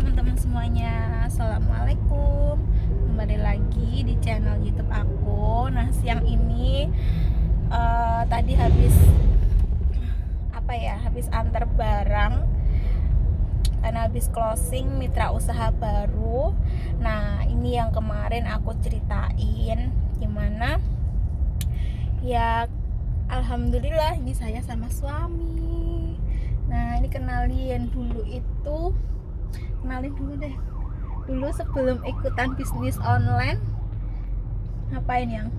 teman-teman semuanya, assalamualaikum. Kembali lagi di channel YouTube aku. Nah, siang ini tadi habis habis antar barang karena habis closing mitra usaha baru. Nah, ini yang kemarin aku ceritain gimana ya. Alhamdulillah, ini saya sama suami. Nah, ini kenalin dulu deh. Dulu sebelum ikutan bisnis online, ngapain yang?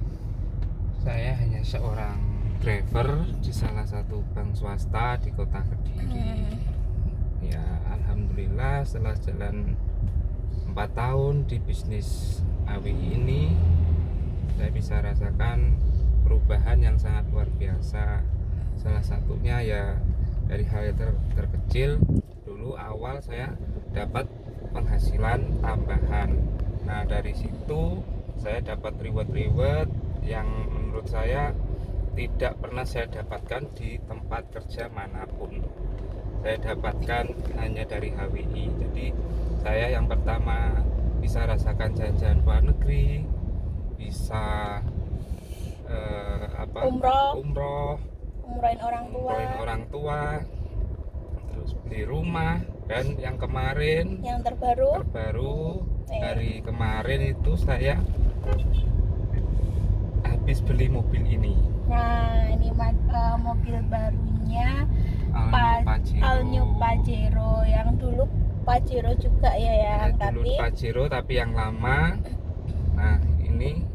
Saya hanya seorang driver di salah satu bank swasta di kota Kediri. Ya, alhamdulillah setelah jalan 4 tahun di bisnis AWI ini, saya bisa rasakan perubahan yang sangat luar biasa. Salah satunya ya dari hal yang terkecil. Dulu awal saya dapat penghasilan tambahan. Nah, dari situ saya dapat reward yang menurut saya tidak pernah saya dapatkan di tempat kerja manapun. Saya dapatkan hanya dari HWI. Jadi saya yang pertama bisa rasakan jalan-jalan luar negeri, bisa umrohin orang tua, terus beli rumah. Dan yang kemarin yang terbaru hari kemarin itu saya habis beli mobil ini. Nah, ini mobil barunya All New Pajero. Yang dulu Pajero juga ya, dulu Pajero tapi yang lama. Nah, ini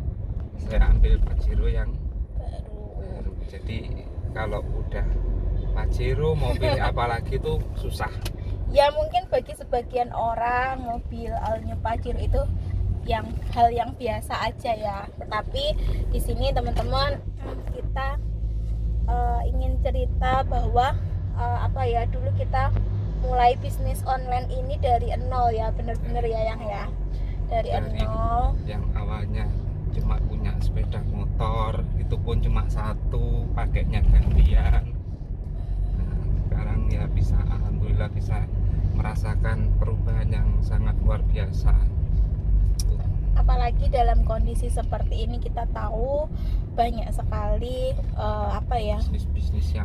saya ambil Pajero yang baru. Jadi kalau udah Pajero mau pilih apalagi tuh susah. Ya, mungkin bagi sebagian orang mobil All New Pajero itu hal yang biasa aja ya. Tetapi di sini teman-teman, kita ingin cerita bahwa dulu kita mulai bisnis online ini dari nol ya, bener-bener ya yang ya, dari nol. Yang awalnya cuma punya sepeda motor, itu pun cuma satu, pakainya gantian. Nah, sekarang ya bisa, alhamdulillah bisa merasakan perubahan yang sangat luar biasa. Apalagi dalam kondisi seperti ini, kita tahu banyak sekali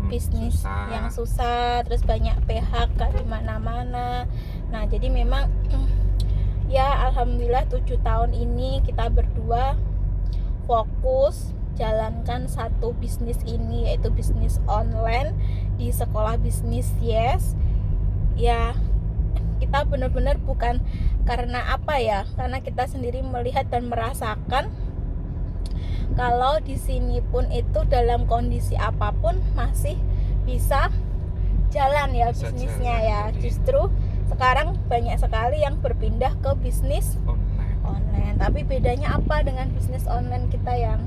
bisnis yang susah, terus banyak PHK di mana-mana. Nah, jadi memang ya alhamdulillah 7 tahun ini kita berdua fokus jalankan satu bisnis ini, yaitu bisnis online di sekolah bisnis Yes. Ya, kita benar-benar bukan karena karena kita sendiri melihat dan merasakan kalau di sini pun itu dalam kondisi apapun masih bisa jalan ya bisnisnya ya. Justru sekarang banyak sekali yang berpindah ke bisnis online. Tapi bedanya apa dengan bisnis online kita yang?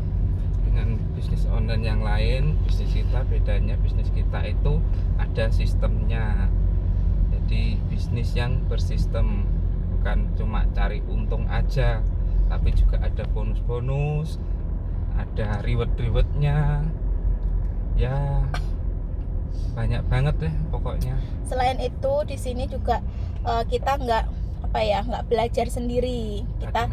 Dengan bisnis online yang lain, bisnis kita itu ada sistemnya. Jadi bisnis yang bersistem, bukan cuma cari untung aja, tapi juga ada bonus-bonus, ada reward-rewardnya. Ya banyak banget deh pokoknya. Selain itu di sini juga kita nggak belajar sendiri. Kita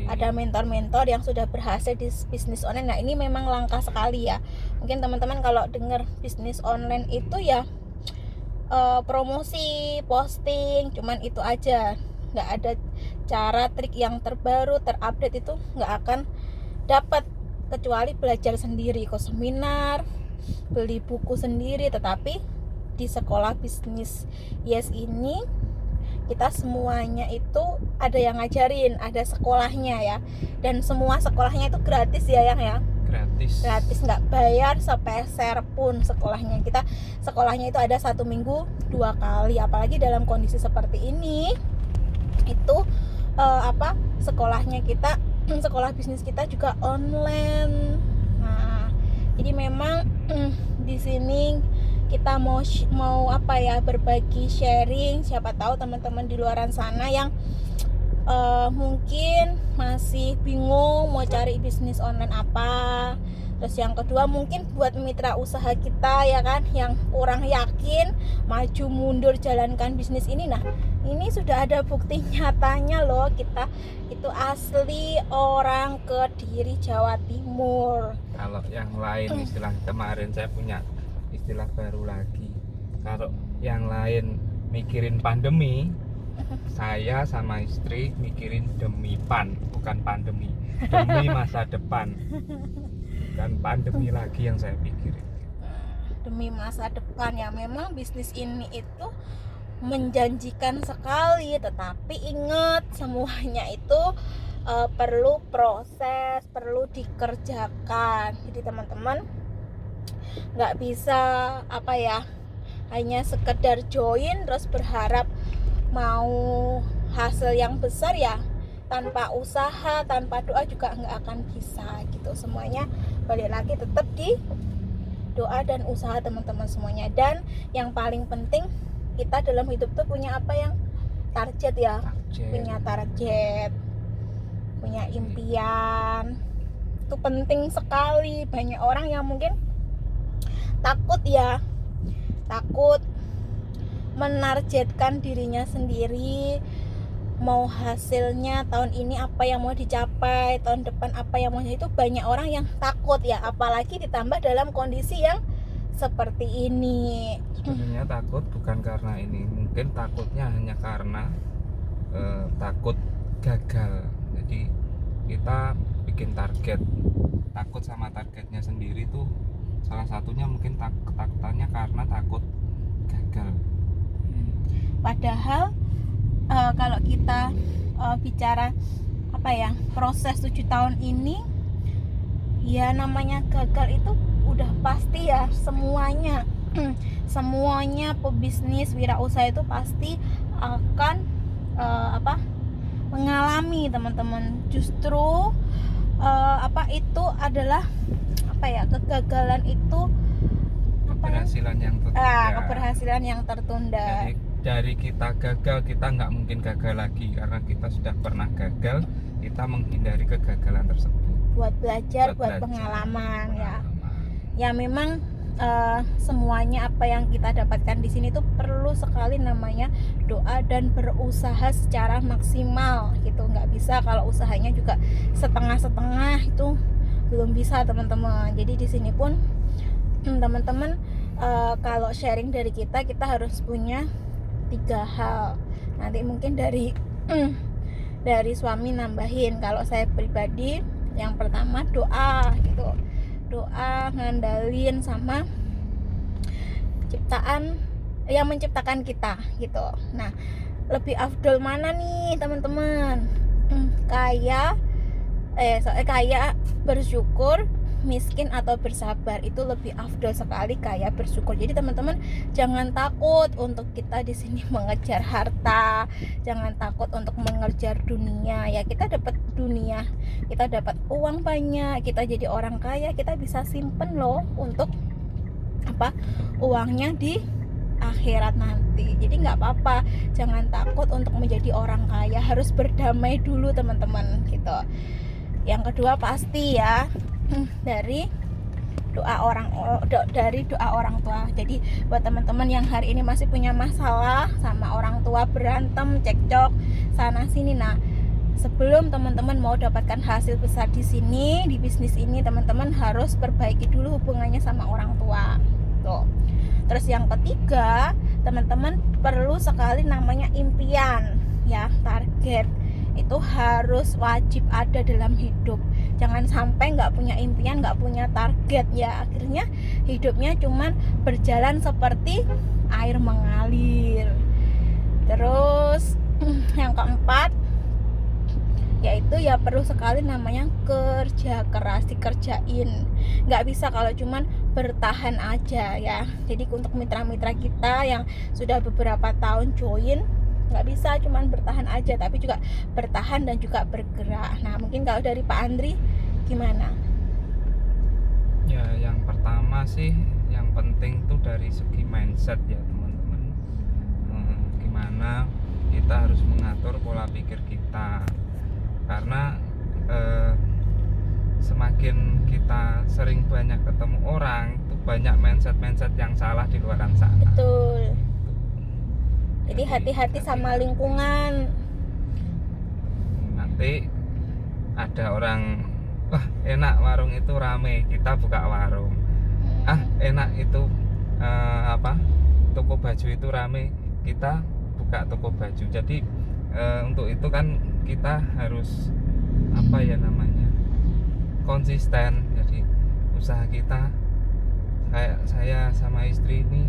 ada mentor-mentor yang sudah berhasil di bisnis online. Nah, ini memang langka sekali ya. Mungkin teman-teman kalau dengar bisnis online itu ya promosi, posting, cuman itu aja, nggak ada cara trik yang terbaru, terupdate, itu nggak akan dapat kecuali belajar sendiri, ikut seminar, beli buku sendiri. Tetapi di sekolah bisnis Yes ini kita semuanya itu ada yang ngajarin, ada sekolahnya ya, dan semua sekolahnya itu gratis ya yang ya. Gratis, nggak bayar sepeser pun sekolahnya. Kita sekolahnya itu ada 1 minggu 2 kali. Apalagi dalam kondisi seperti ini, itu sekolahnya kita, sekolah bisnis kita juga online. Nah, jadi memang di sini kita mau berbagi sharing. Siapa tahu teman-teman di luaran sana yang mungkin masih bingung mau cari bisnis online apa, Terus yang kedua mungkin buat mitra usaha kita ya kan, yang kurang yakin maju mundur jalankan bisnis ini. Nah, ini sudah ada bukti nyatanya loh, kita itu asli orang Kediri, Jawa Timur. Kalau yang lain istilah kemarin saya punya istilah baru lagi. Kalau yang lain mikirin pandemi, saya sama istri mikirin demi bukan pandemi, demi masa depan. Bukan pandemi lagi yang saya pikirin. Demi masa depan ya, memang bisnis ini itu menjanjikan sekali, tetapi ingat semuanya itu perlu proses, perlu dikerjakan. Jadi teman-teman nggak bisa hanya sekedar join terus berharap mau hasil yang besar ya. Tanpa usaha, tanpa doa juga nggak akan bisa gitu. Semuanya balik lagi tetap di doa dan usaha teman-teman semuanya. Dan yang paling penting, kita dalam hidup tuh punya target ya. Punya target, punya impian. Itu penting sekali. Banyak orang yang mungkin takut menargetkan dirinya sendiri, mau hasilnya tahun ini apa yang mau dicapai, tahun depan apa yang mau, itu banyak orang yang takut ya, apalagi ditambah dalam kondisi yang seperti ini. Sebenarnya takut bukan karena ini, mungkin takutnya hanya karena takut gagal. Jadi kita bikin target, takut sama targetnya sendiri tuh salah satunya mungkin ketakutannya karena takut gagal. Padahal kalau kita bicara proses 7 tahun ini, ya namanya gagal itu udah pasti ya, semuanya pebisnis wirausaha itu pasti akan mengalami teman-teman. Justru itu adalah kegagalan itu keberhasilan yang tertunda. Jadi dari kita gagal, kita nggak mungkin gagal lagi karena kita sudah pernah gagal. Kita menghindari kegagalan tersebut buat belajar. Pengalaman ya memang semuanya apa yang kita dapatkan di sini tuh perlu sekali namanya doa dan berusaha secara maksimal gitu. Nggak bisa kalau usahanya juga setengah-setengah, itu belum bisa teman-teman. Jadi di sini pun teman-teman kalau sharing dari kita harus punya 3 hal. Nanti mungkin dari suami nambahin. Kalau saya pribadi, yang pertama doa gitu. Doa ngandalin sama ciptaan yang menciptakan kita gitu. Nah, lebih afdol mana nih teman-teman? Kaya bersyukur, miskin atau bersabar, itu lebih afdol sekali kaya bersyukur. Jadi teman-teman jangan takut untuk kita di sini mengejar harta, jangan takut untuk mengejar dunia ya. Kita dapat dunia, kita dapat uang banyak, kita jadi orang kaya, kita bisa simpen loh untuk uangnya di akhirat nanti. Jadi nggak apa-apa, jangan takut untuk menjadi orang kaya, harus berdamai dulu teman-teman gitu. Yang kedua pasti ya dari doa orang tua. Jadi buat teman-teman yang hari ini masih punya masalah sama orang tua, berantem, cekcok sana sini, nah sebelum teman-teman mau dapatkan hasil besar di sini, di bisnis ini, teman-teman harus perbaiki dulu hubungannya sama orang tua tuh. Terus yang ketiga, teman-teman perlu sekali namanya impian ya, target. Itu harus wajib ada dalam hidup. Jangan sampai nggak punya impian, nggak punya target ya, akhirnya hidupnya cuman berjalan seperti air mengalir. Terus yang keempat yaitu ya perlu sekali namanya kerja keras, dikerjain. Nggak bisa kalau cuman bertahan aja ya. Jadi untuk mitra-mitra kita yang sudah beberapa tahun join, nggak bisa cuman bertahan aja, tapi juga bertahan dan juga bergerak. Nah mungkin kalau dari Pak Andri gimana? Ya yang pertama sih yang penting tuh dari segi mindset ya teman-teman. Gimana kita harus mengatur pola pikir kita, karena semakin kita sering banyak ketemu orang, itu banyak mindset yang salah di luaran sana. Betul. Jadi hati-hati sama lingkungan. Nanti ada orang, wah enak warung itu rame, kita buka warung. Enak itu toko baju itu rame, kita buka toko baju. Jadi untuk itu kan kita harus konsisten. Jadi usaha kita, saya sama istri ini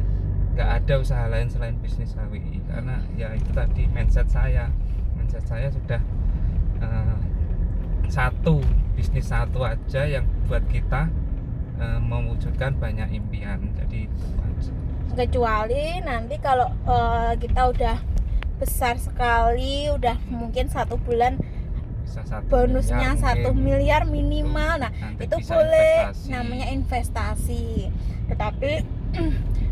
nggak ada usaha lain selain bisnis HWI, karena ya itu tadi mindset saya sudah bisnis satu aja yang buat kita mewujudkan banyak impian. Jadi itu aja. Kecuali nanti kalau kita udah besar sekali, udah mungkin 1 bulan bonusnya 1 miliar minimal. Nah, itu boleh investasi. Namanya investasi. Tetapi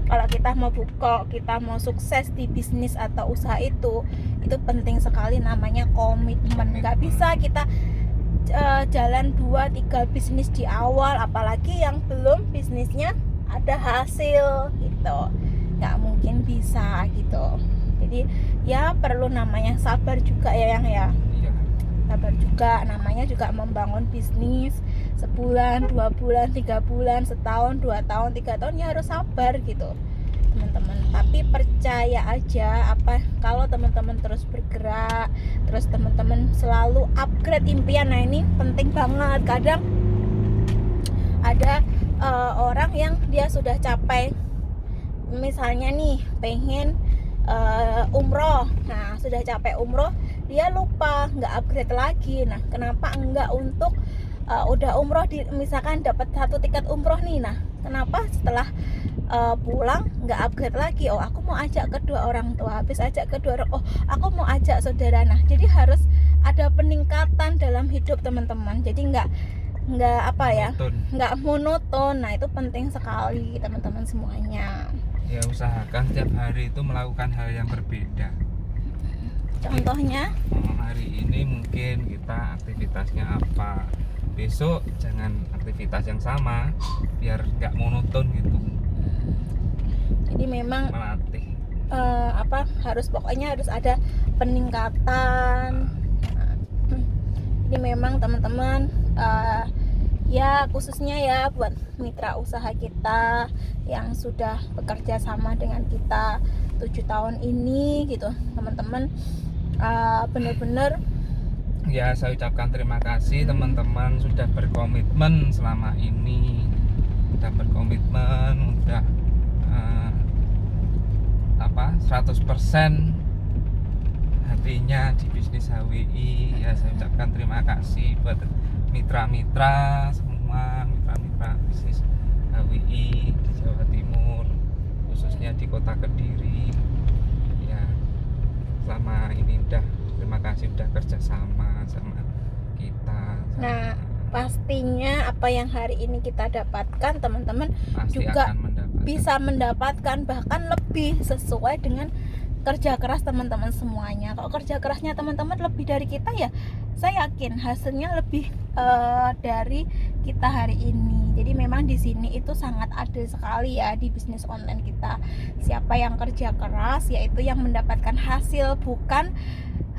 kalau kita mau buka, kita mau sukses di bisnis atau usaha itu penting sekali namanya komitmen. Nggak bisa kita jalan 2-3 bisnis di awal, apalagi yang belum bisnisnya ada hasil gitu. Nggak mungkin bisa gitu. Jadi ya perlu namanya sabar juga ya, Yang ya. Sabar juga, namanya juga membangun bisnis sebulan, 2 bulan, 3 bulan, setahun, 2 tahun, 3 tahun, ya harus sabar gitu teman-teman. Tapi percaya aja, kalau teman-teman terus bergerak, terus teman-teman selalu upgrade impian. Nah ini penting banget. Kadang ada orang yang dia sudah capai, misalnya nih pengen umroh, nah sudah capai umroh, dia lupa nggak upgrade lagi. Nah kenapa enggak untuk udah umroh misalkan dapat 1 tiket umroh nih, nah kenapa setelah pulang nggak upgrade lagi? Oh aku mau ajak kedua orang tua, habis ajak kedua orang, oh aku mau ajak saudara. Nah jadi harus ada peningkatan dalam hidup teman-teman. Jadi nggak monoton. Nah itu penting sekali teman-teman semuanya. Ya usahakan setiap hari itu melakukan hal yang berbeda. Contohnya hari ini mungkin kita aktivitasnya apa, besok jangan aktivitas yang sama biar nggak monoton gitu. Jadi memang melatih pokoknya harus ada peningkatan. Jadi memang teman-teman ya khususnya ya buat mitra usaha kita yang sudah bekerja sama dengan kita 7 tahun ini gitu teman-teman, benar-benar ya saya ucapkan terima kasih teman-teman sudah berkomitmen selama ini, sudah 100% hatinya di bisnis HWI. Ya saya ucapkan terima kasih buat mitra-mitra semua, mitra-mitra bisnis HWI di Jawa Timur, khususnya di Kota Kediri. Ya selama ini terima kasih udah kerjasama sama kita. Nah pastinya apa yang hari ini kita dapatkan teman-teman juga bisa mendapatkan bahkan lebih sesuai dengan kerja keras teman-teman semuanya. Kalau kerja kerasnya teman-teman lebih dari kita, ya saya yakin hasilnya lebih dari kita hari ini. Jadi memang di sini itu sangat adil sekali ya di bisnis online kita. Siapa yang kerja keras yaitu yang mendapatkan hasil,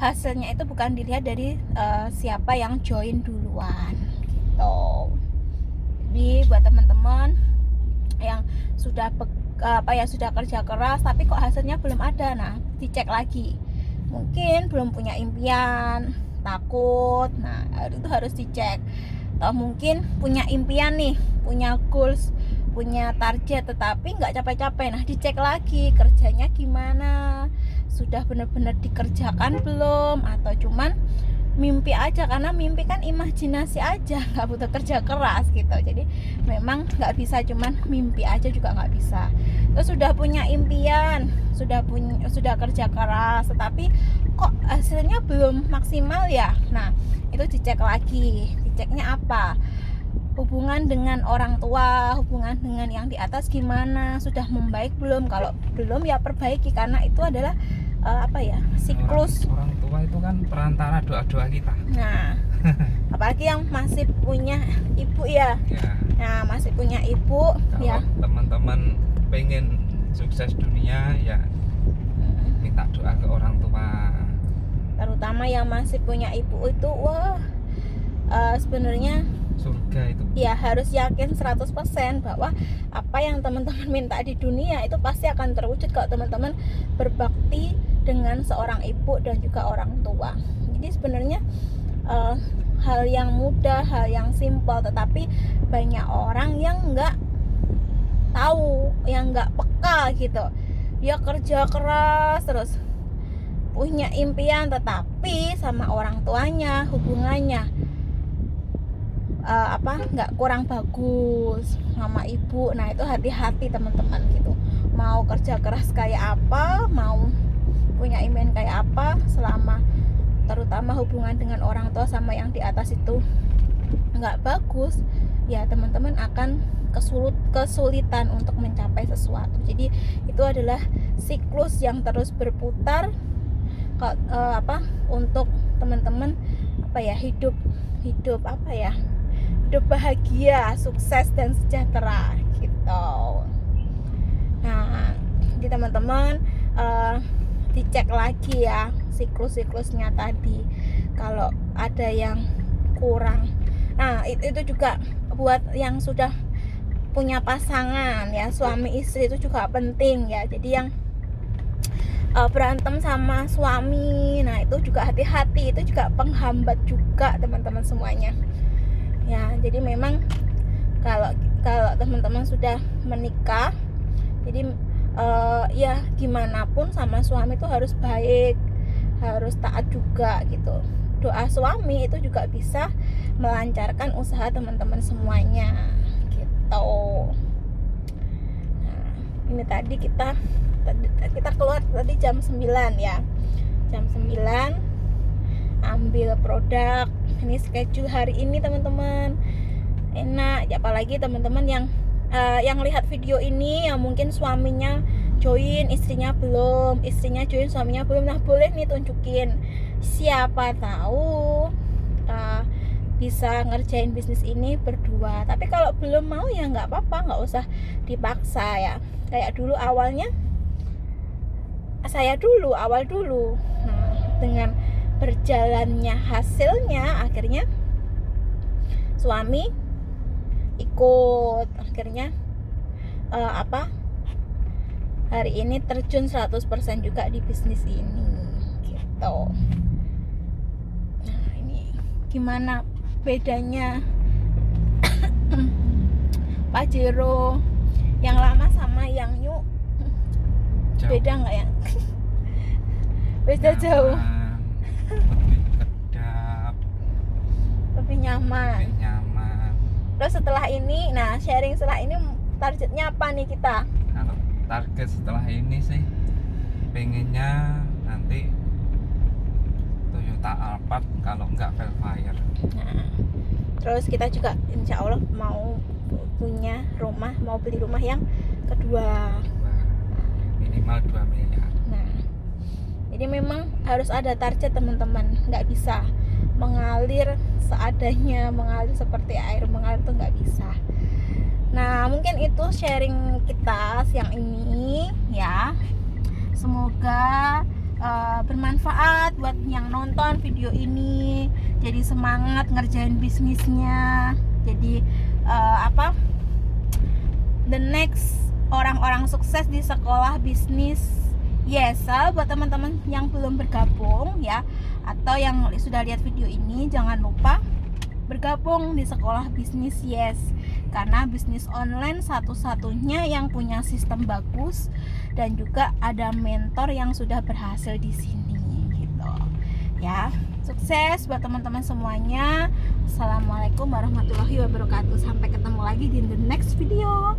hasilnya itu bukan dilihat dari siapa yang join duluan gitu. Jadi buat teman-teman yang sudah sudah kerja keras tapi kok hasilnya belum ada, nah dicek lagi. Mungkin belum punya impian, takut, nah itu harus dicek. Atau mungkin punya impian nih, punya goals, punya target tetapi nggak capek-capek, nah dicek lagi kerjanya gimana, sudah benar-benar dikerjakan belum, atau cuman mimpi aja, karena mimpi kan imajinasi aja, nggak butuh kerja keras gitu. Jadi memang nggak bisa cuman mimpi aja, juga nggak bisa. Terus sudah punya impian, sudah kerja keras tetapi kok hasilnya belum maksimal ya, nah itu dicek lagi. Diceknya apa? Hubungan dengan orang tua, hubungan dengan yang di atas gimana, sudah membaik belum? Kalau belum ya perbaiki, karena itu adalah siklus. Orang tua itu kan perantara doa-doa kita. Nah Apalagi yang masih punya ibu ya. Nah, masih punya ibu kalau ya. teman-teman pengen sukses dunia ya minta doa ke orang tua. Terutama yang masih punya ibu itu, wah, sebenarnya surga itu. Ya harus yakin 100% bahwa apa yang teman-teman minta di dunia itu pasti akan terwujud kalau teman-teman berbakti dengan seorang ibu dan juga orang tua. Jadi sebenarnya hal yang mudah, hal yang simpel, tetapi banyak orang yang nggak tahu, yang nggak peka gitu. Dia kerja keras terus punya impian, tetapi sama orang tuanya hubungannya nggak kurang bagus sama ibu. Nah itu hati-hati teman-teman gitu. Mau kerja keras kayak apa, mau punya impian kayak apa, selama terutama hubungan dengan orang tua sama yang di atas itu nggak bagus, ya teman-teman akan kesulitan untuk mencapai sesuatu. Jadi itu adalah siklus yang terus berputar untuk teman-teman hidup bahagia, sukses dan sejahtera gitu. Nah, jadi teman-teman dicek lagi ya siklus-siklusnya tadi. Kalau ada yang kurang, nah itu juga buat yang sudah punya pasangan ya, suami istri itu juga penting ya. Jadi yang berantem sama suami, nah itu juga hati-hati, itu juga penghambat juga teman-teman semuanya ya. Jadi memang kalau teman-teman sudah menikah, jadi ya gimana pun sama suami itu harus baik, harus taat juga gitu. Doa suami itu juga bisa melancarkan usaha teman-teman semuanya gitu. Nah, ini tadi kita keluar tadi jam 9 ya. Jam 9 ambil produk. Ini schedule hari ini teman-teman. Enak, apalagi teman-teman yang lihat video ini yang mungkin suaminya join, istrinya belum, istrinya join, suaminya belum. Nah, boleh nih tunjukin, siapa tahu bisa ngerjain bisnis ini berdua. Tapi kalau belum mau ya nggak apa-apa, nggak usah dipaksa ya. Kayak dulu awalnya saya awal dulu. Nah, dengan berjalannya hasilnya akhirnya suami ikut, akhirnya hari ini terjun 100% juga di bisnis ini gitu. Nah, ini gimana bedanya Pajero yang lama sama yang new? Jauh. Beda nggak ya? Beda jauh. Lebih kedap, lebih nyaman. Terus setelah ini, nah sharing setelah ini targetnya apa nih kita? Kalau target setelah ini sih pengennya nanti Toyota Alphard, kalau enggak Velfire. Nah, terus kita juga insya Allah mau beli rumah yang kedua, minimal 2 miliar. Nah, jadi memang harus ada target teman-teman, nggak bisa mengalir seadanya, mengalir seperti air mengalir tuh nggak bisa. Nah, mungkin itu sharing kita siang ini ya. Semoga bermanfaat buat yang nonton video ini, jadi semangat ngerjain bisnisnya. Jadi the next orang-orang sukses di sekolah bisnis Yesel. Buat teman-teman yang belum bergabung ya, atau yang sudah lihat video ini, jangan lupa bergabung di sekolah bisnis Yes, karena bisnis online satu-satunya yang punya sistem bagus dan juga ada mentor yang sudah berhasil di sini gitu ya. Sukses buat teman-teman semuanya. Assalamualaikum warahmatullahi wabarakatuh. Sampai ketemu lagi di the next video.